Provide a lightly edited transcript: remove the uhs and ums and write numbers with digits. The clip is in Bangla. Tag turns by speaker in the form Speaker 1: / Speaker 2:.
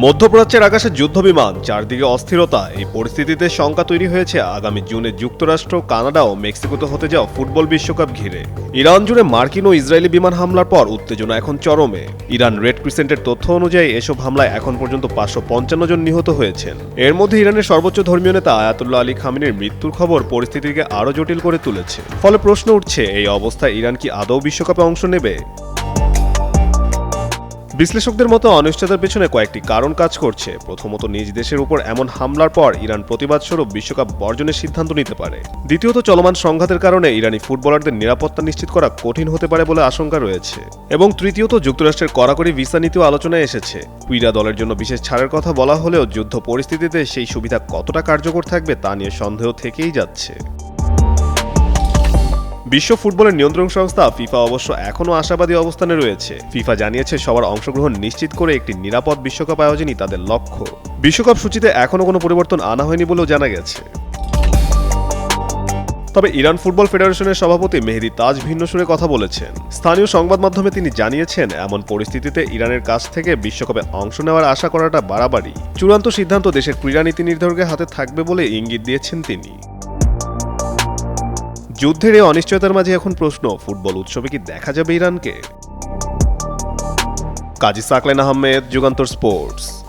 Speaker 1: মধ্যপ্রাচ্যের আকাশে যুদ্ধবিমান, চারদিকে অস্থিরতা। এই পরিস্থিতিতে শঙ্কা তৈরি হয়েছে আগামী জুনে যুক্তরাষ্ট্র, কানাডা ও মেক্সিকোতে হতে যাওয়া ফুটবল বিশ্বকাপ ঘিরে। ইরান জুড়ে মার্কিন ও ইসরায়েলি বিমান হামলার পর উত্তেজনা এখন চরমে। ইরান রেড ক্রিসেন্টের তথ্য অনুযায়ী এসব হামলায় এখন পর্যন্ত 555 জন নিহত হয়েছেন। এর মধ্যে ইরানের সর্বোচ্চ ধর্মীয় নেতা আয়াতুল্লাহ আলী খামেনির মৃত্যুর খবর পরিস্থিতিকে আরও জটিল করে তুলেছে। ফলে প্রশ্ন উঠছে, এই অবস্থায় ইরান কি আদৌ বিশ্বকাপে অংশ নেবে? বিশ্লেষকদের মতো অনিশ্চয়তার পেছনে কয়েকটি কারণ কাজ করছে। প্রথমত, নিজ দেশের উপর এমন হামলার পর ইরান প্রতিবাদস্বরূপ বিশ্বকাপ বর্জনের সিদ্ধান্ত নিতে পারে। দ্বিতীয়ত, চলমান সংঘাতের কারণে ইরানি ফুটবলারদের নিরাপত্তা নিশ্চিত করা কঠিন হতে পারে বলে আশঙ্কা রয়েছে। এবং তৃতীয়ত, যুক্তরাষ্ট্রের কড়াকড়ি ভিসা নীতিও আলোচনায় এসেছে। ক্রীড়া দলের জন্য বিশেষ ছাড়ের কথা বলা হলেও যুদ্ধ পরিস্থিতিতে সেই সুবিধা কতটা কার্যকর থাকবে তা নিয়ে সন্দেহ থেকেই যাচ্ছে। বিশ্ব ফুটবলের নিয়ন্ত্রণ সংস্থা ফিফা অবশ্য এখনও আশাবাদী অবস্থানে রয়েছে। ফিফা জানিয়েছে, সবার অংশগ্রহণ নিশ্চিত করে একটি নিরাপদ বিশ্বকাপ আয়োজনই তাদের লক্ষ্য। বিশ্বকাপ সূচিতে এখনও কোনো পরিবর্তন আনা হয়নি বলেও জানা গেছে। তবে ইরান ফুটবল ফেডারেশনের সভাপতি মেহেদি তাজ ভিন্ন সুরে কথা বলেছেন। স্থানীয় সংবাদ মাধ্যমে তিনি জানিয়েছেন, এমন পরিস্থিতিতে ইরানের কাছ থেকে বিশ্বকাপে অংশ নেওয়ার আশা করাটা বাড়াবাড়ি। চূড়ান্ত সিদ্ধান্ত দেশের ক্রীড়া নীতি নির্ধারকের হাতে থাকবে বলে ইঙ্গিত দিয়েছেন তিনি। যুদ্ধের এই অনিশ্চয়তার মাঝে এখন প্রশ্ন, ফুটবল উৎসবে কি দেখা যাবে ইরানকে? কাজী সাকলেন আহমেদ, যুগান্তর স্পোর্টস।